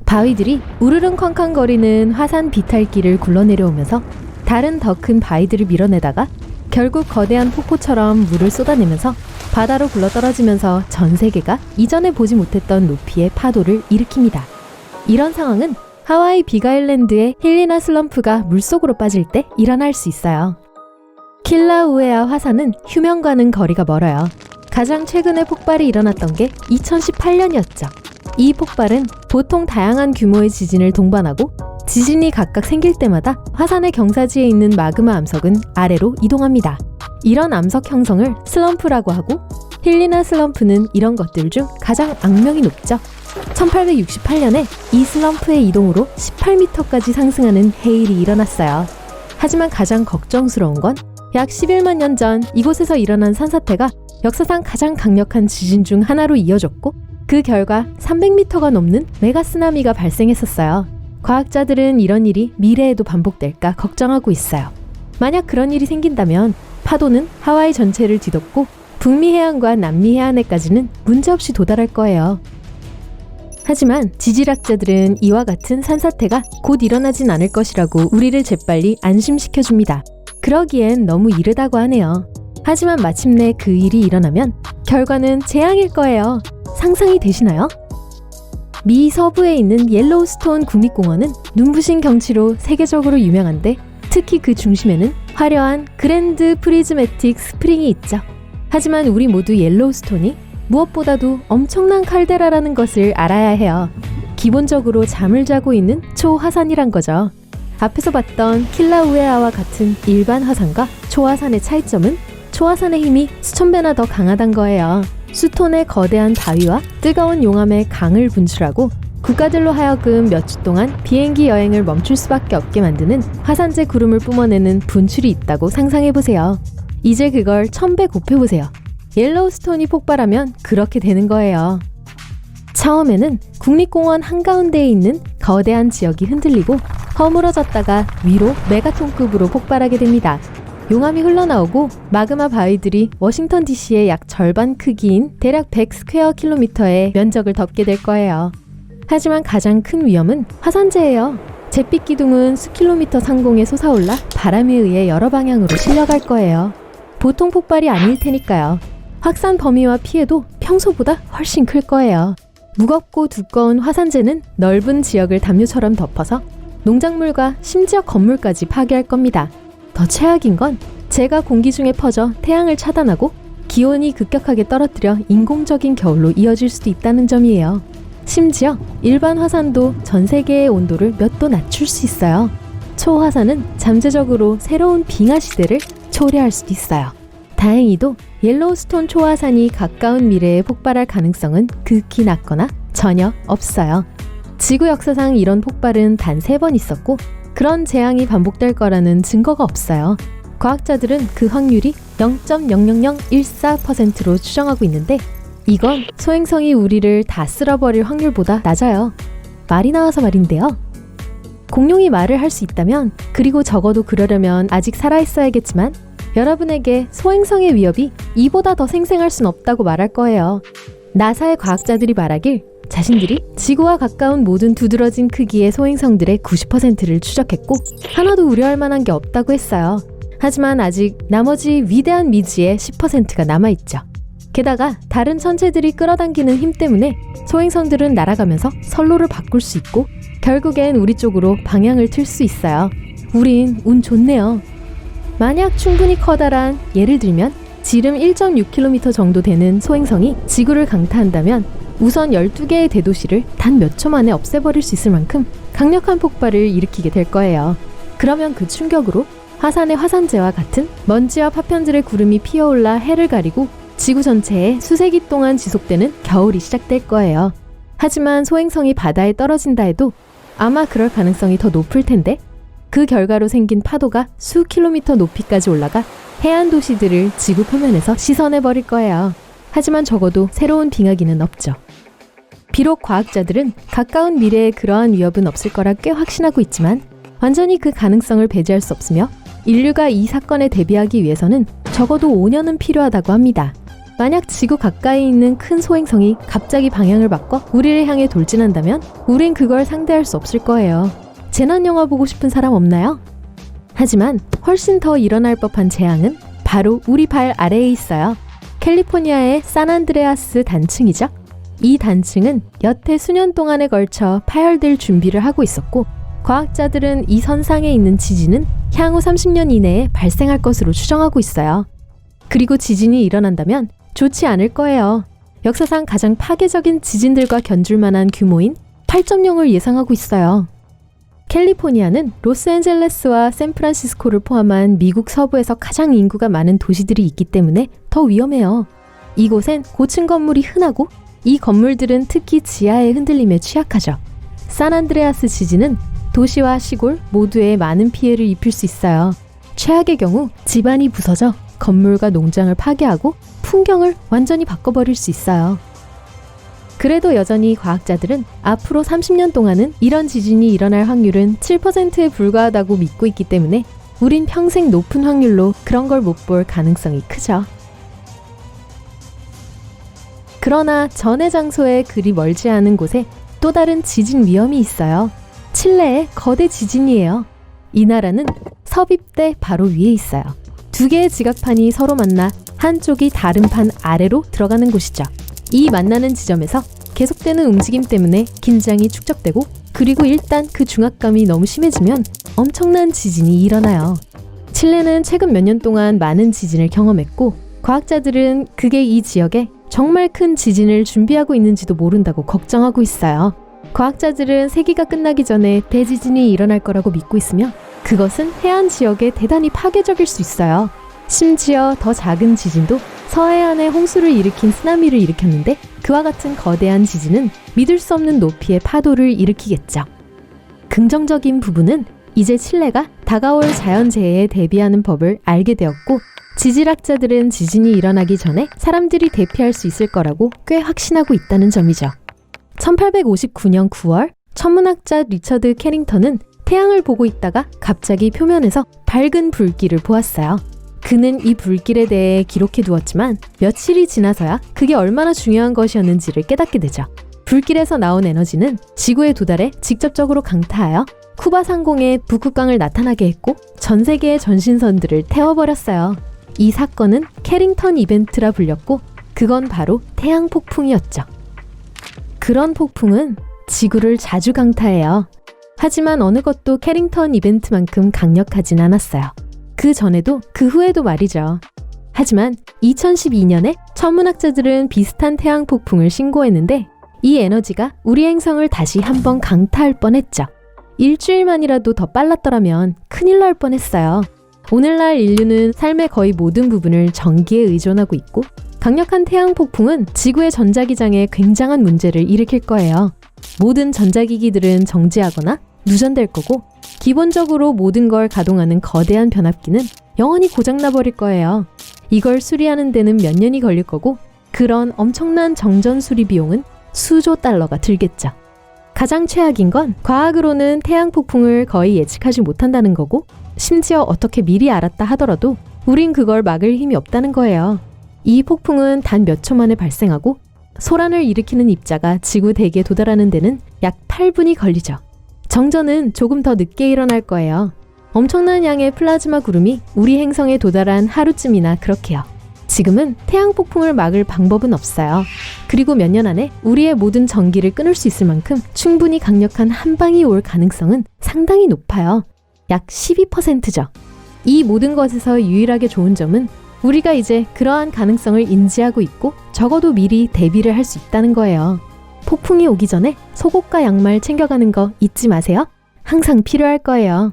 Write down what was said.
바위들이 우르릉쾅쾅거리는 화산 비탈길을 굴러내려오면서 다른 더 큰 바위들을 밀어내다가 결국 거대한 폭포처럼 물을 쏟아내면서 바다로 굴러떨어지면서 전 세계가 이전에 보지 못했던 높이의 파도를 일으킵니다. 이런 상황은 하와이 빅아일랜드의 힐리나 슬럼프가 물속으로 빠질 때 일어날 수 있어요. 킬라우에아 화산은 휴면과는 거리가 멀어요. 가장 최근에 폭발이 일어났던 게 2018년이었죠. 이 폭발은 보통 다양한 규모의 지진을 동반하고 지진이 각각 생길 때마다 화산의 경사지에 있는 마그마 암석은 아래로 이동합니다. 이런 암석 형성을 슬럼프라고 하고 힐리나 슬럼프는 이런 것들 중 가장 악명이 높죠. 1868년에 이 슬럼프의 이동으로 18m까지 상승하는 해일이 일어났어요. 하지만 가장 걱정스러운 건 약 11만 년 전 이곳에서 일어난 산사태가 역사상 가장 강력한 지진 중 하나로 이어졌고 그 결과 300m가 넘는 메가쓰나미가 발생했었어요. 과학자들은 이런 일이 미래에도 반복될까 걱정하고 있어요. 만약 그런 일이 생긴다면 파도는 하와이 전체를 뒤덮고 북미 해안과 남미 해안에까지는 문제없이 도달할 거예요. 하지만 지질학자들은 이와 같은 산사태가 곧 일어나진 않을 것이라고 우리를 재빨리 안심시켜줍니다. 그러기엔 너무 이르다고 하네요. 하지만 마침내 그 일이 일어나면 결과는 재앙일 거예요. 상상이 되시나요? 미 서부에 있는 옐로우스톤 국립공원은 눈부신 경치로 세계적으로 유명한데 특히 그 중심에는 화려한 그랜드 프리즈매틱 스프링이 있죠. 하지만 우리 모두 옐로우스톤이 무엇보다도 엄청난 칼데라라는 것을 알아야 해요. 기본적으로 잠을 자고 있는 초화산이란 거죠. 앞에서 봤던 킬라우에아와 같은 일반 화산과 초화산의 차이점은 초화산의 힘이 수천 배나 더 강하단 거예요. 수톤의 거대한 바위와 뜨거운 용암의 강을 분출하고 국가들로 하여금 몇 주 동안 비행기 여행을 멈출 수밖에 없게 만드는 화산재 구름을 뿜어내는 분출이 있다고 상상해보세요. 이제 그걸 1000배 곱해보세요. 옐로우스톤이 폭발하면 그렇게 되는 거예요. 처음에는 국립공원 한가운데에 있는 거대한 지역이 흔들리고 허물어졌다가 위로 메가톤급으로 폭발하게 됩니다. 용암이 흘러나오고 마그마 바위들이 워싱턴 DC의 약 절반 크기인 대략 100스퀘어킬로미터의 면적을 덮게 될 거예요. 하지만 가장 큰 위험은 화산재예요. 잿빛 기둥은 수킬로미터 상공에 솟아올라 바람에 의해 여러 방향으로 실려갈 거예요. 보통 폭발이 아닐 테니까요. 확산 범위와 피해도 평소보다 훨씬 클 거예요. 무겁고 두꺼운 화산재는 넓은 지역을 담요처럼 덮어서 농작물과 심지어 건물까지 파괴할 겁니다. 더 최악인 건 재가 공기 중에 퍼져 태양을 차단하고 기온이 급격하게 떨어뜨려 인공적인 겨울로 이어질 수도 있다는 점이에요. 심지어 일반 화산도 전 세계의 온도를 몇 도 낮출 수 있어요. 초화산은 잠재적으로 새로운 빙하 시대를 초래할 수도 있어요. 다행히도 옐로우스톤 초화산이 가까운 미래에 폭발할 가능성은 극히 낮거나 전혀 없어요. 지구 역사상 이런 폭발은 단 3번 있었고 그런 재앙이 반복될 거라는 증거가 없어요. 과학자들은 그 확률이 0.00014%로 추정하고 있는데 이건 소행성이 우리를 다 쓸어버릴 확률보다 낮아요. 말이 나와서 말인데요. 공룡이 말을 할 수 있다면 그리고 적어도 그러려면 아직 살아있어야겠지만 여러분에게 소행성의 위협이 이보다 더 생생할 순 없다고 말할 거예요. 나사의 과학자들이 말하길 자신들이 지구와 가까운 모든 두드러진 크기의 소행성들의 90%를 추적했고 하나도 우려할 만한 게 없다고 했어요. 하지만 아직 나머지 위대한 미지의 10%가 남아있죠. 게다가 다른 천체들이 끌어당기는 힘 때문에 소행성들은 날아가면서 선로를 바꿀 수 있고 결국엔 우리 쪽으로 방향을 틀 수 있어요. 우린 운 좋네요. 만약 충분히 커다란, 예를 들면 지름 1.6km 정도 되는 소행성이 지구를 강타한다면 우선 12개의 대도시를 단 몇 초 만에 없애버릴 수 있을 만큼 강력한 폭발을 일으키게 될 거예요. 그러면 그 충격으로 화산의 화산재와 같은 먼지와 파편들의 구름이 피어올라 해를 가리고 지구 전체에 수세기 동안 지속되는 겨울이 시작될 거예요. 하지만 소행성이 바다에 떨어진다 해도 아마 그럴 가능성이 더 높을 텐데 그 결과로 생긴 파도가 수 킬로미터 높이까지 올라가 해안 도시들을 지구 표면에서 씻어내버릴 거예요. 하지만 적어도 새로운 빙하기는 없죠. 비록 과학자들은 가까운 미래에 그러한 위협은 없을 거라 꽤 확신하고 있지만 완전히 그 가능성을 배제할 수 없으며 인류가 이 사건에 대비하기 위해서는 적어도 5년은 필요하다고 합니다. 만약 지구 가까이 있는 큰 소행성이 갑자기 방향을 바꿔 우리를 향해 돌진한다면 우린 그걸 상대할 수 없을 거예요. 재난 영화 보고 싶은 사람 없나요? 하지만 훨씬 더 일어날 법한 재앙은 바로 우리 발 아래에 있어요. 캘리포니아의 산안드레아스 단층이죠. 이 단층은 여태 수년 동안에 걸쳐 파열될 준비를 하고 있었고, 과학자들은 이 선상에 있는 지진은 향후 30년 이내에 발생할 것으로 추정하고 있어요. 그리고 지진이 일어난다면 좋지 않을 거예요. 역사상 가장 파괴적인 지진들과 견줄 만한 규모인 8.0을 예상하고 있어요. 캘리포니아는 로스앤젤레스와 샌프란시스코를 포함한 미국 서부에서 가장 인구가 많은 도시들이 있기 때문에 더 위험해요. 이곳엔 고층 건물이 흔하고 이 건물들은 특히 지하의 흔들림에 취약하죠. 산안드레아스 지진은 도시와 시골 모두에 많은 피해를 입힐 수 있어요. 최악의 경우 집안이 부서져 건물과 농장을 파괴하고 풍경을 완전히 바꿔버릴 수 있어요. 그래도 여전히 과학자들은 앞으로 30년 동안은 이런 지진이 일어날 확률은 7%에 불과하다고 믿고 있기 때문에 우린 평생 높은 확률로 그런 걸 못 볼 가능성이 크죠. 그러나 전해 장소에 그리 멀지 않은 곳에 또 다른 지진 위험이 있어요. 칠레의 거대 지진이에요. 이 나라는 섭입대 바로 위에 있어요. 두 개의 지각판이 서로 만나 한쪽이 다른 판 아래로 들어가는 곳이죠. 이 만나는 지점에서 계속되는 움직임 때문에 긴장이 축적되고, 그리고 일단 그 중압감이 너무 심해지면 엄청난 지진이 일어나요. 칠레는 최근 몇 년 동안 많은 지진을 경험했고, 과학자들은 그게 이 지역에 정말 큰 지진을 준비하고 있는지도 모른다고 걱정하고 있어요. 과학자들은 세기가 끝나기 전에 대지진이 일어날 거라고 믿고 있으며, 그것은 해안 지역에 대단히 파괴적일 수 있어요. 심지어 더 작은 지진도 서해안에 홍수를 일으킨 쓰나미를 일으켰는데, 그와 같은 거대한 지진은 믿을 수 없는 높이의 파도를 일으키겠죠. 긍정적인 부분은 이제 칠레가 다가올 자연재해에 대비하는 법을 알게 되었고, 지질학자들은 지진이 일어나기 전에 사람들이 대피할 수 있을 거라고 꽤 확신하고 있다는 점이죠. 1859년 9월, 천문학자 리처드 캐링턴은 태양을 보고 있다가 갑자기 표면에서 밝은 불길을 보았어요. 그는 이 불길에 대해 기록해 두었지만 며칠이 지나서야 그게 얼마나 중요한 것이었는지를 깨닫게 되죠. 불길에서 나온 에너지는 지구에 도달해 직접적으로 강타하여 쿠바 상공에 북극강을 나타나게 했고, 전 세계의 전신선들을 태워버렸어요. 이 사건은 캐링턴 이벤트라 불렸고, 그건 바로 태양 폭풍이었죠. 그런 폭풍은 지구를 자주 강타해요. 하지만 어느 것도 캐링턴 이벤트만큼 강력하진 않았어요. 그 전에도 그 후에도 말이죠. 하지만 2012년에 천문학자들은 비슷한 태양 폭풍을 신고했는데, 이 에너지가 우리 행성을 다시 한번 강타할 뻔했죠. 일주일만이라도 더 빨랐더라면 큰일 날 뻔했어요. 오늘날 인류는 삶의 거의 모든 부분을 전기에 의존하고 있고, 강력한 태양 폭풍은 지구의 전자기장에 굉장한 문제를 일으킬 거예요. 모든 전자기기들은 정지하거나 누전될 거고, 기본적으로 모든 걸 가동하는 거대한 변압기는 영원히 고장나버릴 거예요. 이걸 수리하는 데는 몇 년이 걸릴 거고, 그런 엄청난 정전 수리 비용은 수조 달러가 들겠죠. 가장 최악인 건 과학으로는 태양 폭풍을 거의 예측하지 못한다는 거고, 심지어 어떻게 미리 알았다 하더라도 우린 그걸 막을 힘이 없다는 거예요. 이 폭풍은 단 몇 초 만에 발생하고, 소란을 일으키는 입자가 지구 대기에 도달하는 데는 약 8분이 걸리죠. 정전은 조금 더 늦게 일어날 거예요. 엄청난 양의 플라즈마 구름이 우리 행성에 도달한 하루쯤이나 그렇게요. 지금은 태양 폭풍을 막을 방법은 없어요. 그리고 몇 년 안에 우리의 모든 전기를 끊을 수 있을 만큼 충분히 강력한 한방이 올 가능성은 상당히 높아요. 약 12%죠. 이 모든 것에서 유일하게 좋은 점은 우리가 이제 그러한 가능성을 인지하고 있고, 적어도 미리 대비를 할 수 있다는 거예요. 폭풍이 오기 전에 속옷과 양말 챙겨가는 거 잊지 마세요. 항상 필요할 거예요.